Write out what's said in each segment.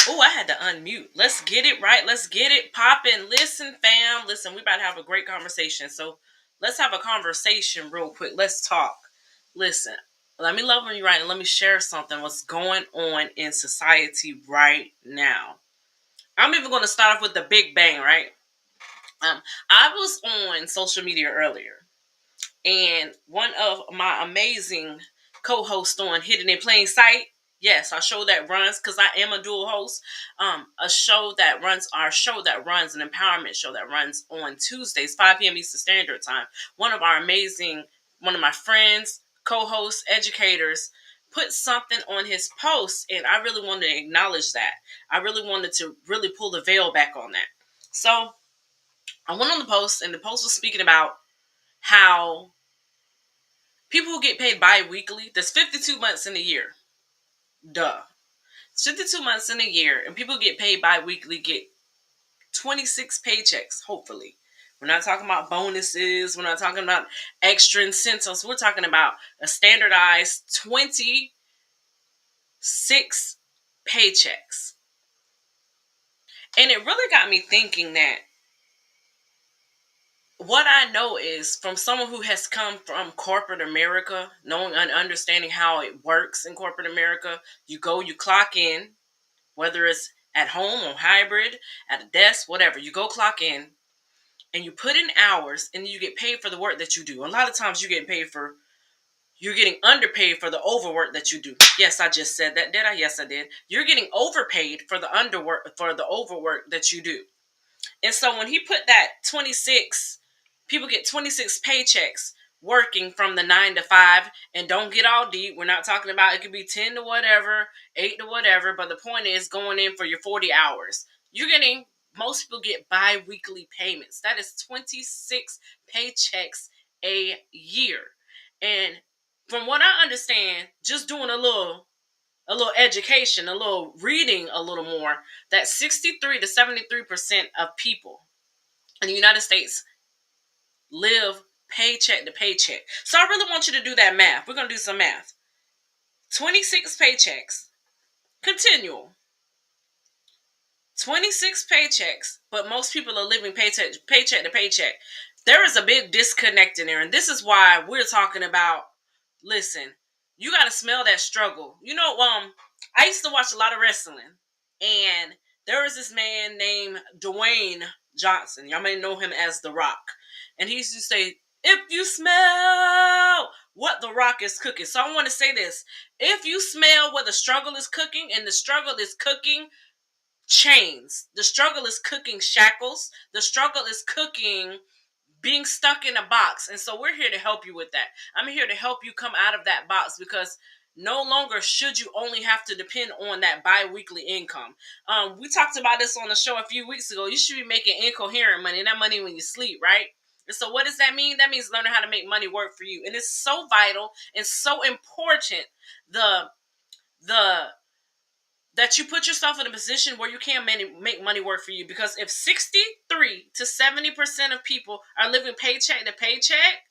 Oh, I had to unmute. Let's get it right. Let's get it popping. Listen, fam. Listen, we about to have a great conversation. So let's have a conversation real quick. Let's talk. Listen, let me love on you right and let me share something. What's going on in society right now? I'm even going to start off with the big bang, right? I was on social media earlier, and one of my amazing co-hosts on Hidden in Plain Sight. Yes, our show that runs, because I am a dual host. A show that runs, an empowerment show that runs on Tuesdays, 5 p.m. Eastern Standard Time. One of my friends, co-hosts, educators, put something on his post, and I really wanted to acknowledge that. I really wanted to really pull the veil back on that. So I went on the post, and the post was speaking about how people who get paid bi-weekly, there's 52 months in a year. Duh. It's 52 months in a year, and people who get paid bi-weekly get 26 paychecks, hopefully. We're not talking about bonuses. We're not talking about extra incentives. We're talking about a standardized 26 paychecks. And it really got me thinking that what I know is from someone who has come from corporate America, knowing and understanding how it works in corporate America, you clock in, whether it's at home or hybrid, at a desk, whatever, you go clock in and you put in hours and you get paid for the work that you do. A lot of times you're getting underpaid for the overwork that you do. Yes, I just said that, did I? Yes, I did. You're getting overpaid for the overwork that you do. And so when he put that 26, people get 26 paychecks working from the 9 to 5, and don't get all deep. We're not talking about it could be 10 to whatever, 8 to whatever, but the point is going in for your 40 hours. Most people get bi-weekly payments. That is 26 paychecks a year. And from what I understand, just doing a little education, a little reading a little more, that 63 to 73% of people in the United States live paycheck to paycheck. So I really want you to do that math. We're going to do some math. 26 paychecks, continual. 26 paychecks, but most people are living paycheck to paycheck. There is a big disconnect in there, and this is why we're talking about, listen, you got to smell that struggle. I used to watch a lot of wrestling, and there was this man named Dwayne Johnson. Y'all may know him as The Rock. And he used to say, if you smell what The Rock is cooking. So I want to say this. If you smell what the struggle is cooking, and the struggle is cooking chains, the struggle is cooking shackles, the struggle is cooking being stuck in a box. And so we're here to help you with that. I'm here to help you come out of that box, because no longer should you only have to depend on that bi-weekly income. We talked about this on the show a few weeks ago. You should be making incoherent money, and that money when you sleep, right? And so what does that mean? That means learning how to make money work for you. And it's so vital and so important the that you put yourself in a position where you can make money work for you. Because if 63 to 70% of people are living paycheck to paycheck,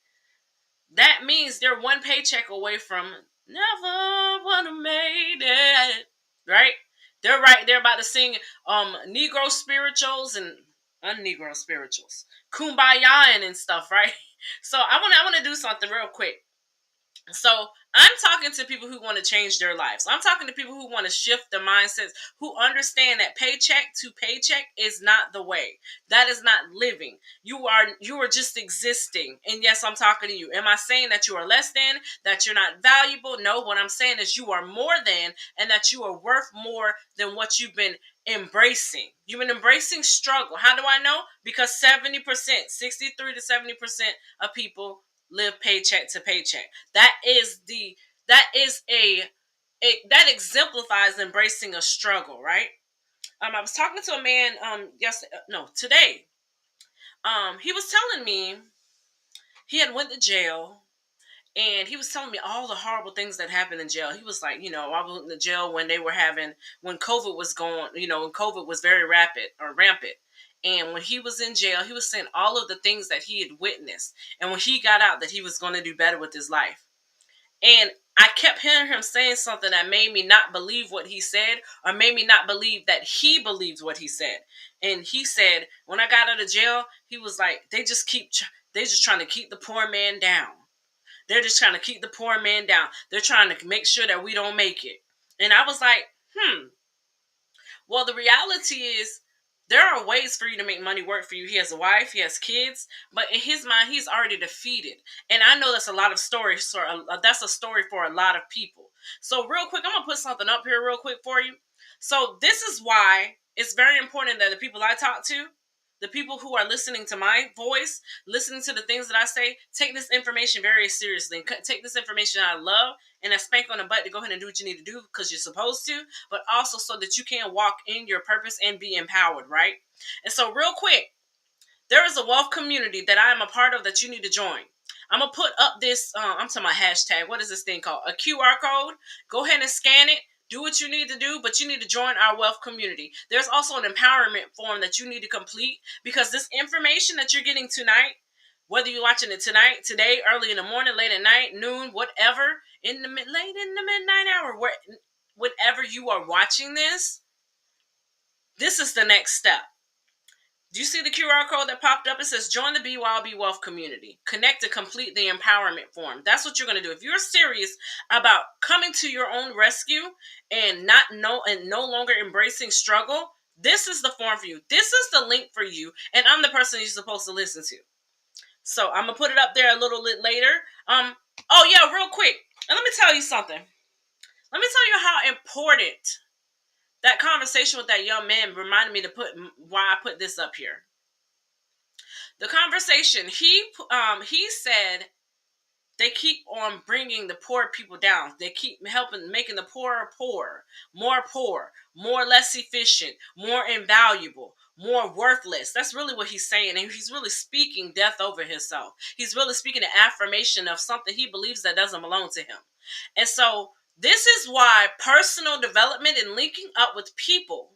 that means they're one paycheck away from never would have made it. Right? They're right there about to sing Negro spirituals and un-Negro spirituals. Kumbaya and stuff, right? So I want to do something real quick. So I'm talking to people who want to change their lives. I'm talking to people who want to shift their mindsets, who understand that paycheck to paycheck is not the way. That is not living. You are just existing. And yes, I'm talking to you. Am I saying that you are less than, that you're not valuable? No, what I'm saying is you are more than, and that you are worth more than what you've been embracing. You've been embracing struggle. How do I know? Because 70%, 63 to 70% of people live paycheck to paycheck. That exemplifies embracing a struggle, right? I was talking to a man today. He was telling me he had went to jail, and he was telling me all the horrible things that happened in jail. He was like, I was in the jail when when COVID was going, when COVID was very rampant. And when he was in jail, he was saying all of the things that he had witnessed. And when he got out, that he was going to do better with his life. And I kept hearing him saying something that made me not believe what he said, or made me not believe that he believed what he said. And he said, when I got out of jail, he was like, they just trying to keep the poor man down. They're just trying to keep the poor man down. They're trying to make sure that we don't make it. And I was like, well, the reality is there are ways for you to make money work for you. He has a wife, he has kids, but in his mind, he's already defeated. And I know that's a lot of stories. So that's a story for a lot of people. So real quick, I'm gonna put something up here real quick for you. So this is why it's very important that the people I talk to, the people who are listening to my voice, listening to the things that I say, take this information very seriously. Take this information out of love and a spank on the butt to go ahead and do what you need to do because you're supposed to, but also so that you can walk in your purpose and be empowered, right? And so, real quick, there is a wealth community that I am a part of that you need to join. I'm gonna put up this. I'm talking about hashtag. What is this thing called? A QR code. Go ahead and scan it. Do what you need to do, but you need to join our wealth community. There's also an empowerment form that you need to complete because this information that you're getting tonight, whether you're watching it tonight, today, early in the morning, late at night, noon, whatever, late in the midnight hour, whenever you are watching this is the next step. Do you see the QR code that popped up? It says join the BYOB Wealth Community. Connect to complete the empowerment form. That's what you're going to do. If you're serious about coming to your own rescue and no longer embracing struggle, this is the form for you. This is the link for you, and I'm the person you're supposed to listen to. So I'm gonna put it up there a little bit later. Oh yeah, real quick. And let me tell you something. Let me tell you how important that conversation with that young man reminded me to put why I put this up here. The conversation he said they keep on bringing the poor people down. They keep making the poorer, more less efficient, more invaluable, more worthless. That's really what he's saying. And he's really speaking death over himself. He's really speaking an affirmation of something he believes that doesn't belong to him. And so this is why personal development and linking up with people,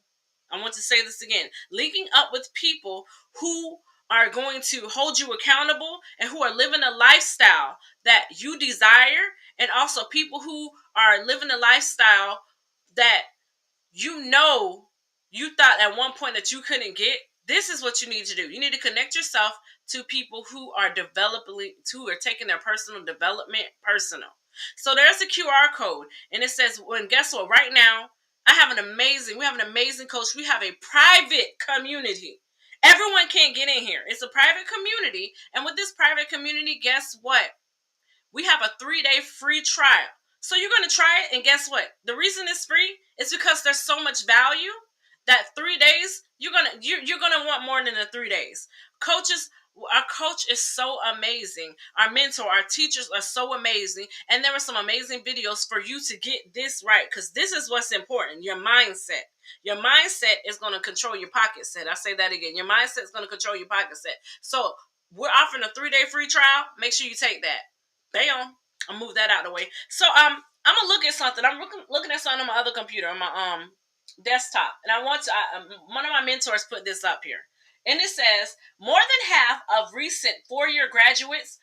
I want to say this again, linking up with people who are going to hold you accountable and who are living a lifestyle that you desire, and also people who are living a lifestyle that you thought at one point that you couldn't get. This is what you need to do. You need to connect yourself to people who are taking their personal development personal. So there's a QR code, and it says, well, and guess what? Right now, we have an amazing coach. We have a private community. Everyone can't get in here. It's a private community. And with this private community, guess what? We have a 3-day free trial. So you're going to try it, and guess what? The reason it's free is because there's so much value that 3 days you're gonna want more than the 3 days. Our coach is so amazing. Our mentor, our teachers are so amazing, and there are some amazing videos for you to get this right, because this is what's important. Your mindset. Your mindset is going to control your pocket set. I say that again. Your mindset is going to control your pocket set. So we're offering a 3-day free trial. Make sure you take that. Bam. I'll move that out of the way. So I'm gonna look at something. I'm looking at something on my other computer, on my desktop, and one of my mentors put this up here, and it says more than half of recent 4-year graduates,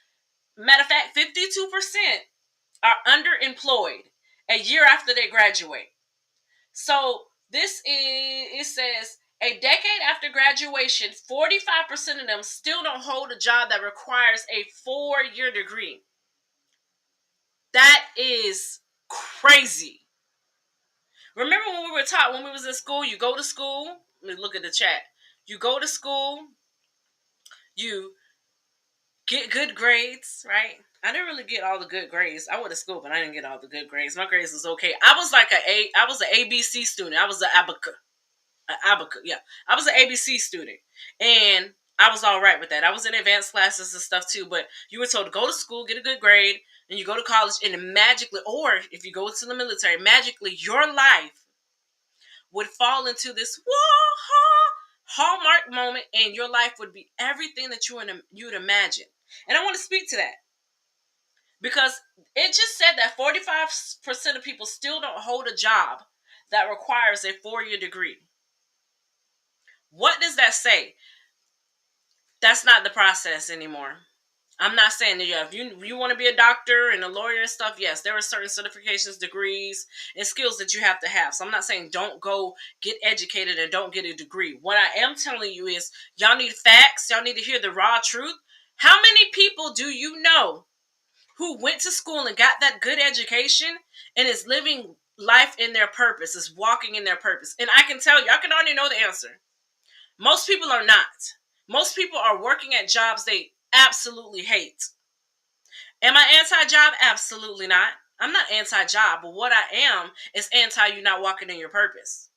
matter of fact, 52% are underemployed a year after they graduate. So it says a decade after graduation, 45% of them still don't hold a job that requires a 4-year degree. That is crazy. Remember when we were taught, when we was in school, you go to school, let me look at the chat. You go to school, you get good grades, right? I didn't really get all the good grades. I went to school, but I didn't get all the good grades. My grades was okay. I was an ABC student. I was an abaca, yeah. I was an ABC student. And I was all right with that. I was in advanced classes and stuff too, but you were told to go to school, get a good grade, and you go to college, and magically, or if you go to the military, magically your life would fall into this hallmark moment, and your life would be everything that you'd imagine. And I want to speak to that because it just said that 45% of people still don't hold a job that requires a 4-year degree. What does that say? That's not the process anymore. I'm not saying that if you want to be a doctor and a lawyer and stuff, yes, there are certain certifications, degrees, and skills that you have to have. So I'm not saying don't go get educated and don't get a degree. What I am telling you is y'all need facts. Y'all need to hear the raw truth. How many people do you know who went to school and got that good education and is living life in their purpose, is walking in their purpose? And I can tell you, I can already know the answer. Most people are not. Most people are working at jobs they absolutely hate. Am I anti-job? Absolutely not. I'm not anti-job, but what I am is anti you not walking in your purpose.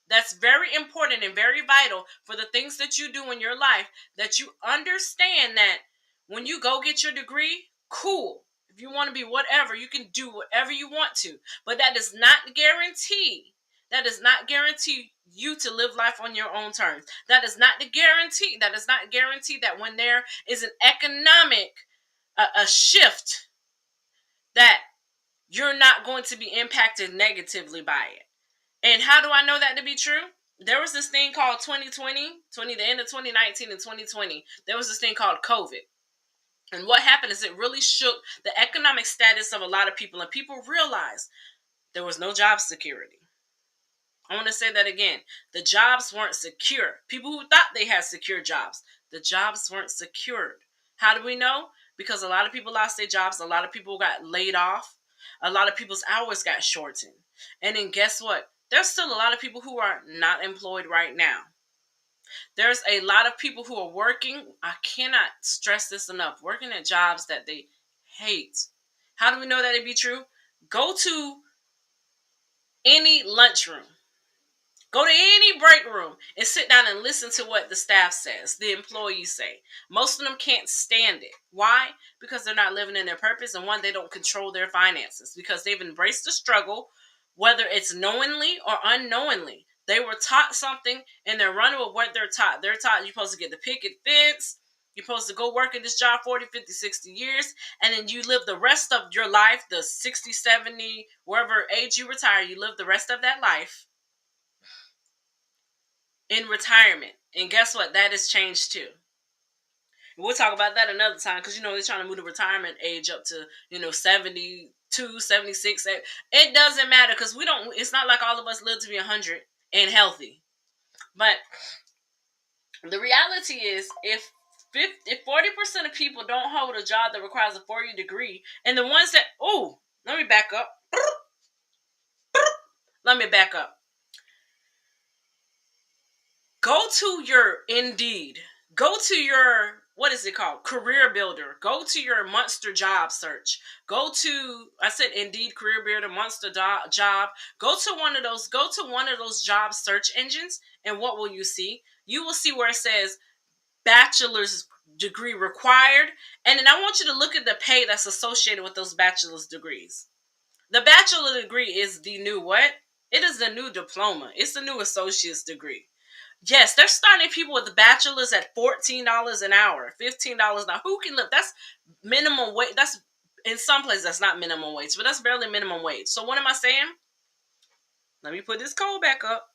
That's very important and very vital for the things that you do in your life, that you understand that when you go get your degree, cool. If you want to be whatever, you can do whatever you want to. But that does not guarantee you to live life on your own terms. That is not the guarantee. That does not guarantee that when there is an economic a shift, that you're not going to be impacted negatively by it. And how do I know that to be true? There was this thing called 2020, the end of 2019 and 2020. There was this thing called COVID. And what happened is it really shook the economic status of a lot of people. And people realized there was no job security. I want to say that again. The jobs weren't secure. People who thought they had secure jobs, the jobs weren't secured. How do we know? Because a lot of people lost their jobs. A lot of people got laid off. A lot of people's hours got shortened. And then guess what? There's still a lot of people who are not employed right now. There's a lot of people who are working. I cannot stress this enough. Working at jobs that they hate. How do we know that it be true? Go to any lunchroom. Go to any break room and sit down and listen to what the staff says, the employees say. Most of them can't stand it. Why? Because they're not living in their purpose, and one, they don't control their finances because they've embraced the struggle, whether it's knowingly or unknowingly. They were taught something and they're running with what they're taught. They're taught you're supposed to get the picket fence. You're supposed to go work in this job 40, 50, 60 years, and then you live the rest of your life, the 60, 70, wherever age you retire, you live the rest of that life in retirement. And guess what? That has changed too. We'll talk about that another time because, they're trying to move the retirement age up to, 72, 76. It doesn't matter because it's not like all of us live to be 100 and healthy. But the reality is if 40% of people don't hold a job that requires a 4-year degree, and the ones that, let me back up. Let me back up. Go to your Indeed. Go to your, what is it called? Career Builder. Go to your Monster job search. I said Indeed, Career Builder, Monster job. Go to one of those job search engines, and what will you see? You will see where it says bachelor's degree required. And then I want you to look at the pay that's associated with those bachelor's degrees. The bachelor degree is the new what? It is the new diploma. It's the new associate's degree. Yes, they're starting people with bachelors at $14 an hour, $15 an hour. Who can live? That's minimum wage. That's in some places that's not minimum wage, but that's barely minimum wage. So what am I saying? Let me put this code back up.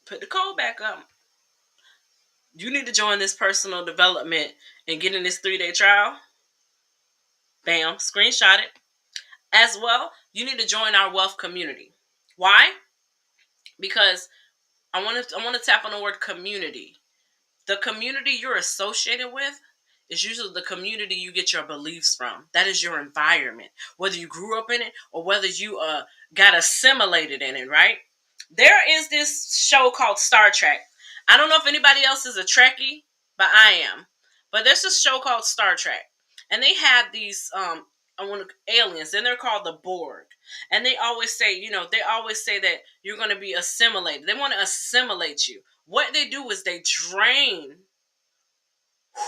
Put the code back up. You need to join this personal development and get in this 3-day trial. Bam, screenshot it. As well, you need to join our wealth community. Why? Because I want to tap on the word community. The community you're associated with is usually the community you get your beliefs from. That is your environment. Whether you grew up in it or whether you got assimilated in it, right? There is this show called Star Trek. I don't know if anybody else is a Trekkie, but I am. But there's this show called Star Trek. And they had these aliens, and they're called the Borg. And they always say, that you're going to be assimilated. They want to assimilate you. What they do is they drain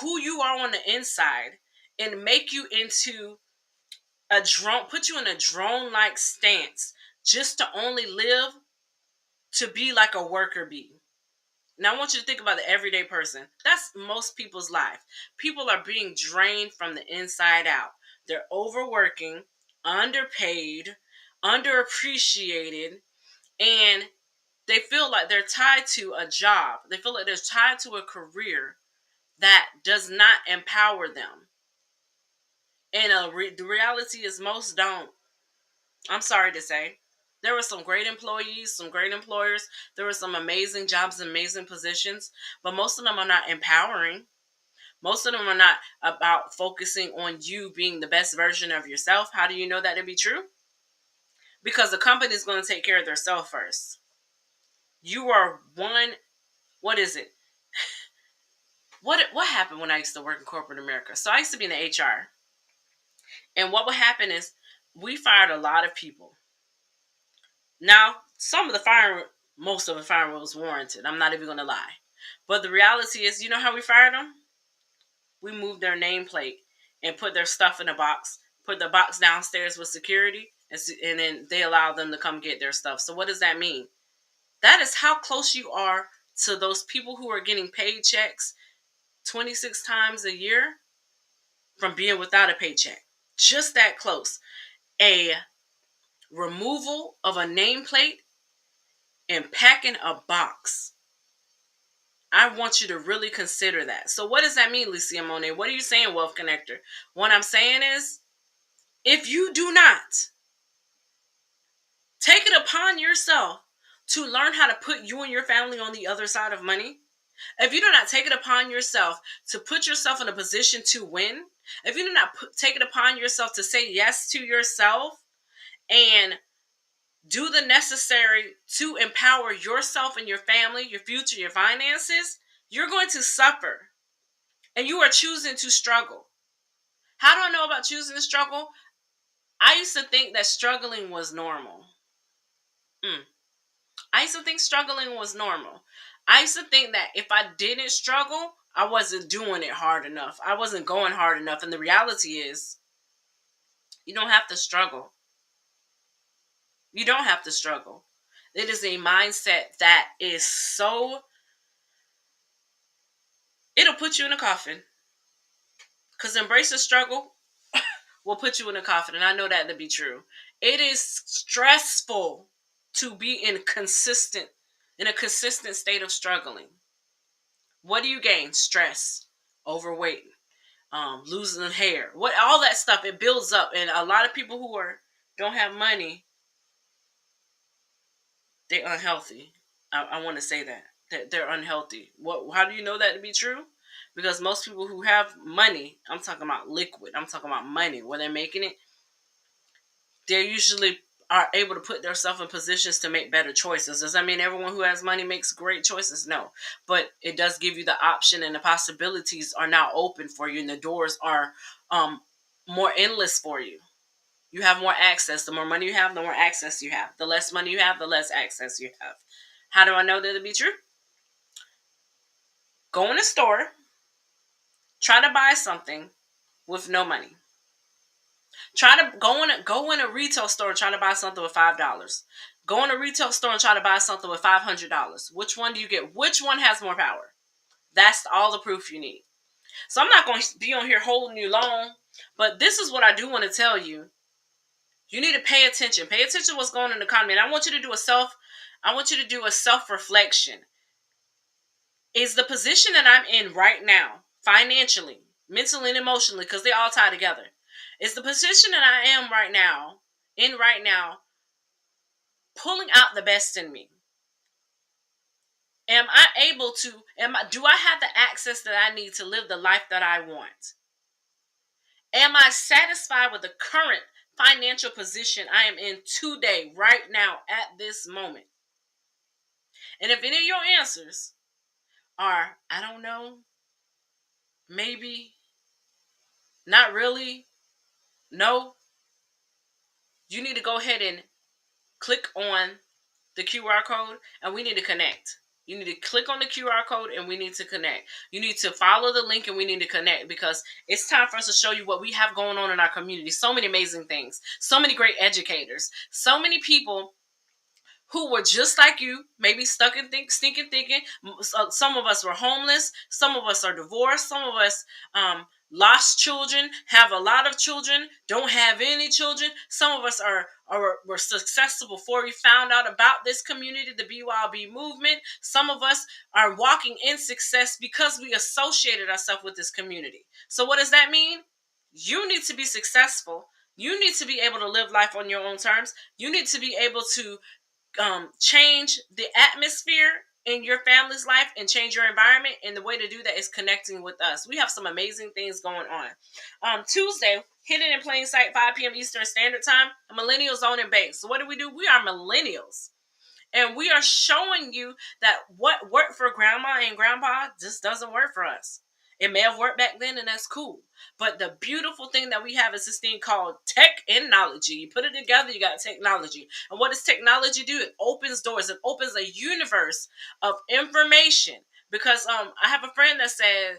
who you are on the inside and make you into a drone, put you in a drone-like stance just to only live to be like a worker bee. Now I want you to think about the everyday person. That's most people's life. People are being drained from the inside out. They're overworking, underpaid, underappreciated, and They feel like they're tied to a job. They feel like they're tied to a career that does not empower them. And the reality is most don't. I'm sorry to say. There were some great employees, some great employers. There were some amazing jobs, amazing positions, but most of them are not empowering. Most of them are not about focusing on you being the best version of yourself. How do you know that to be true? Because the company is going to take care of themselves first. You are one. What is it? What happened when I used to work in corporate America? So I used to be in the HR, and what would happen is we fired a lot of people. Now, most of the firing was warranted. I'm not even going to lie. But the reality is, you know how we fired them? We moved their nameplate and put their stuff in a box, put the box downstairs with security, and then they allowed them to come get their stuff. So what does that mean? That is how close you are to those people who are getting paychecks 26 times a year from being without a paycheck. Just that close. A removal of a nameplate and packing a box. I want you to really consider that. So what does that mean, Lucia Monet? What are you saying, Wealth Connector? What I'm saying is, if you do not take it upon yourself to learn how to put you and your family on the other side of money, if you do not take it upon yourself to put yourself in a position to win, if you do not take it upon yourself to say yes to yourself and do the necessary to empower yourself and your family, your future, your finances, you're going to suffer. And you are choosing to struggle. How do I know about choosing to struggle? I used to think that struggling was normal. I used to think struggling was normal. I used to think that if I didn't struggle, I wasn't doing it hard enough. I wasn't going hard enough. And the reality is, you don't have to struggle. You don't have to struggle. It is a mindset that is so, it'll put you in a coffin. Because embrace the struggle will put you in a coffin. And I know that to be true. It is stressful to be in a consistent state of struggling. What do you gain? Stress, overweight, losing hair, all that stuff. It builds up, and a lot of people who don't have money, they're unhealthy. I want to say that they're unhealthy. How do you know that to be true? Because most people who have money, I'm talking about liquid, I'm talking about money, where they're making it, they usually are able to put themselves in positions to make better choices. Does that mean everyone who has money makes great choices? No. But it does give you the option, and the possibilities are now open for you, and the doors are more endless for you. You have more access. The more money you have, the more access you have. The less money you have, the less access you have. How do I know that to be true? Go in a store, try to buy something with no money. Try to go in a retail store and try to buy something with $5. Go in a retail store and try to buy something with $500. Which one do you get? Which one has more power? That's all the proof you need. So I'm not going to be on here holding you long, but this is what I do want to tell you. You need to pay attention. Pay attention to what's going on in the economy. And I want you to do a self-reflection. Is the position that I'm in right now, financially, mentally, and emotionally, because they all tie together, is the position that I am right now, pulling out the best in me? Am I able to, do I have the access that I need to live the life that I want? Am I satisfied with the current financial position I am in today, right now, at this moment? And if any of your answers are, I don't know, maybe, not really, no, you need to go ahead and click on the QR code, and we need to connect. You need to click on the QR code, and we need to connect. You need to follow the link, and we need to connect, because it's time for us to show you what we have going on in our community. So many amazing things. So many great educators. So many people who were just like you, maybe stuck in stinking thinking. Some of us were homeless. Some of us are divorced. Some of us lost children, have a lot of children, don't have any children. Some of us were successful before we found out about this community, the BYB movement. Some of us are walking in success because we associated ourselves with this community. So what does that mean? You need to be successful. You need to be able to live life on your own terms. You need to be able to change the atmosphere in your family's life and change your environment. And the way to do that is connecting with us. We have some amazing things going on. Tuesday, hidden in plain sight, 5 p.m. Eastern Standard Time, a millennial zone and base. So what do? We are millennials. And we are showing you that what worked for grandma and grandpa just doesn't work for us. It may have worked back then, and that's cool. But the beautiful thing that we have is this thing called technology. You put it together, you got technology. And what does technology do? It opens doors. It opens a universe of information. Because I have a friend that said,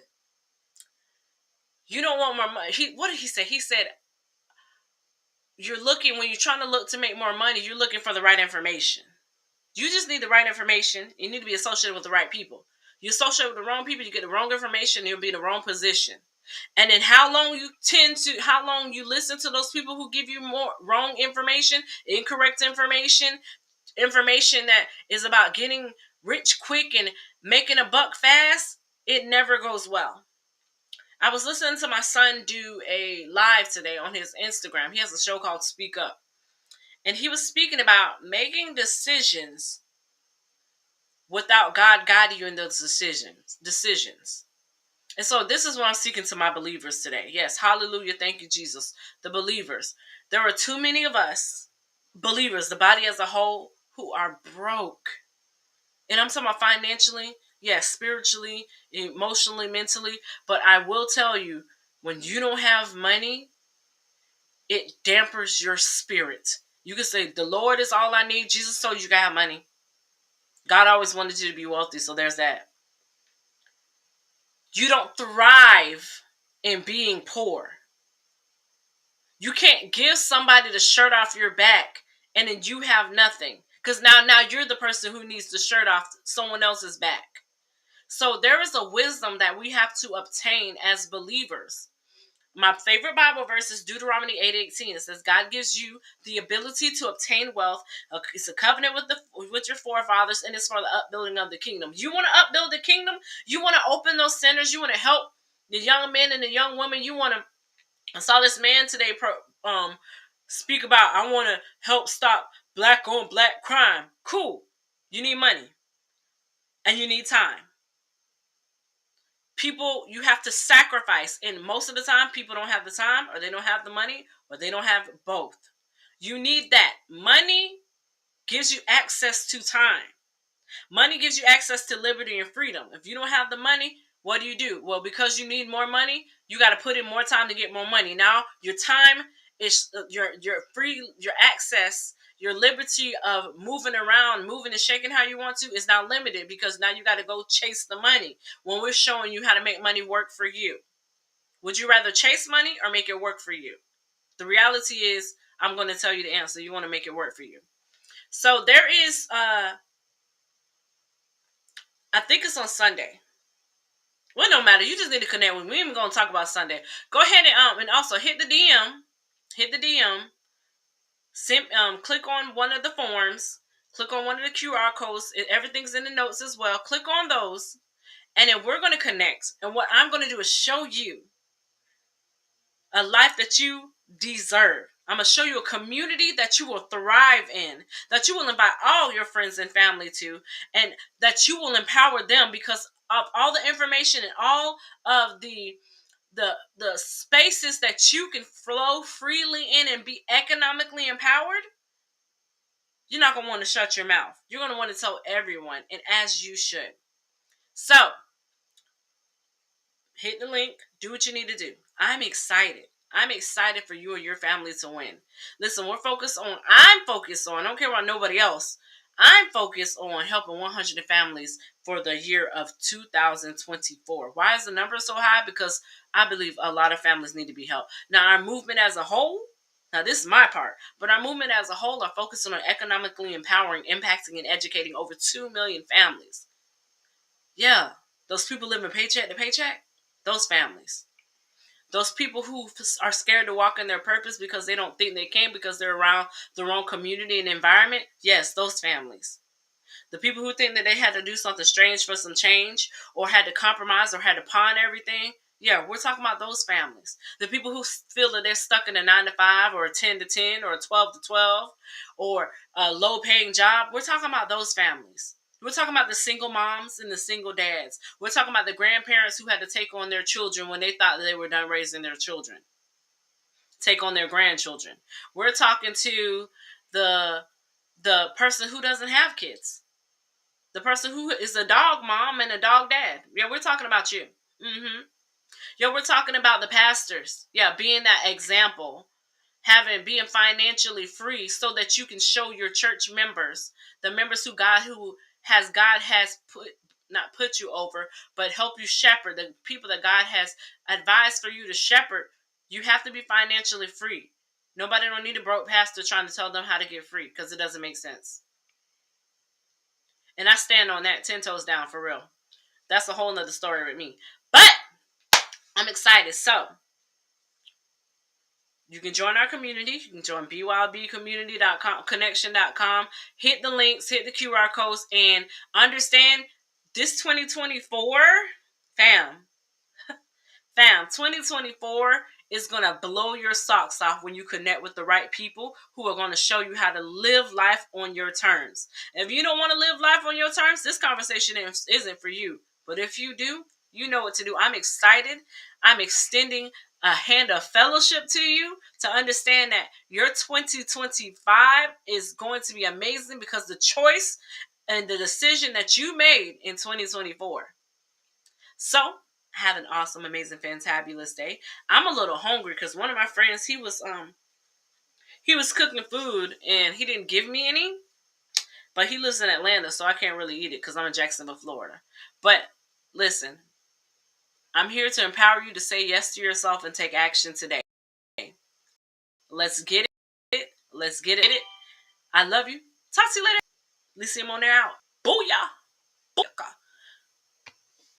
"You don't want more money." What did he say? He said, when you're trying to look to make more money, you're looking for the right information. You just need the right information. You need to be associated with the right people. You associate with the wrong people, you get the wrong information, you'll be in the wrong position. And then how long you listen to those people who give you more wrong information, incorrect information, information that is about getting rich quick and making a buck fast, it never goes well. I was listening to my son do a live today on his Instagram. He has a show called Speak Up. And he was speaking about making decisions without God guiding you in those decisions. And so this is what I'm speaking to my believers today. Yes, hallelujah, thank you, Jesus. The believers. There are too many of us, believers, the body as a whole, who are broke. And I'm talking about financially, yes, spiritually, emotionally, mentally. But I will tell you, when you don't have money, it dampers your spirit. You can say, the Lord is all I need. Jesus told you gotta have money. God always wanted you to be wealthy, so there's that. You don't thrive in being poor. You can't give somebody the shirt off your back and then you have nothing. Because now you're the person who needs the shirt off someone else's back. So there is a wisdom that we have to obtain as believers. My favorite Bible verse is Deuteronomy 8:18. It says, God gives you the ability to obtain wealth. It's a covenant with your forefathers, and it's for the upbuilding of the kingdom. You want to upbuild the kingdom? You want to open those centers? You want to help the young men and the young women? I saw this man today speak about, I want to help stop black on black crime. Cool. You need money. And you need time. People, you have to sacrifice, and most of the time people don't have the time, or they don't have the money, or they don't have both. You need that. Money gives you access to time. Money gives you access to liberty and freedom. If you don't have the money, what do? Well, because you need more money, you got to put in more time to get more money. Now your time is your free, your access, your liberty of moving around, moving and shaking how you want to is now limited, because now you got to go chase the money when we're showing you how to make money work for you. Would you rather chase money or make it work for you? The reality is, I'm going to tell you the answer. You want to make it work for you. So there is I think it's on Sunday. Well, no matter. You just need to connect with me. We ain't even going to talk about Sunday. Go ahead and also hit the DM. Hit the DM. Click on one of the forms. Click on one of the QR codes. Everything's in the notes as well. Click on those. And then we're going to connect. And what I'm going to do is show you a life that you deserve. I'm going to show you a community that you will thrive in, that you will invite all your friends and family to, and that you will empower them because of all the information and all of the spaces that you can flow freely in and be economically empowered. You're not going to want to shut your mouth. You're going to want to tell everyone, and as you should. So, hit the link. Do what you need to do. I'm excited. I'm excited for you and your family to win. Listen, I'm focused on, I don't care about nobody else. I'm focused on helping 100 families for the year of 2024. Why is the number so high? Because I believe a lot of families need to be helped. Now, our movement as a whole, Now, this is my part, but our movement as a whole are focusing on economically empowering, impacting, and educating over 2 million families. Yeah, those people living paycheck to paycheck, those families. Those people who are scared to walk in their purpose because they don't think they can because they're around the wrong community and environment, yes, those families. The people who think that they had to do something strange for some change or had to compromise or had to pawn everything, yeah, we're talking about those families. The people who feel that they're stuck in a 9 to 5 or a 10 to 10 or a 12 to 12 or a low paying job, we're talking about those families. We're talking about the single moms and the single dads. We're talking about the grandparents who had to take on their children when they thought that they were done raising their children, take on their grandchildren. We're talking to the person who doesn't have kids, the person who is a dog mom and a dog dad. Yeah, we're talking about you. Yeah, we're talking about the pastors. Yeah, being that example, being financially free so that you can show your church members, the members God has put, not put you over, but help you shepherd, the people that God has advised for you to shepherd. You have to be financially free. Nobody don't need a broke pastor trying to tell them how to get free because it doesn't make sense. And I stand on that 10 toes down for real. That's a whole nother story with me. But I'm excited. So you can join our community. You can join bylbcommunity.com, connection.com. Hit the links, hit the QR codes, and understand this 2024, fam, 2024 is going to blow your socks off when you connect with the right people who are going to show you how to live life on your terms. If you don't want to live life on your terms, this conversation isn't for you. But if you do, you know what to do. I'm excited. I'm extending a hand of fellowship to you to understand that your 2025 is going to be amazing because the choice and the decision that you made in 2024. So, have an awesome, amazing, fantabulous day. I'm a little hungry because one of my friends, he was cooking food and he didn't give me any, but he lives in Atlanta, so I can't really eat it because I'm in Jacksonville, Florida. But listen, I'm here to empower you to say yes to yourself and take action today. Let's get it. Let's get it. I love you. Talk to you later. Lisa Moner out. Booyah.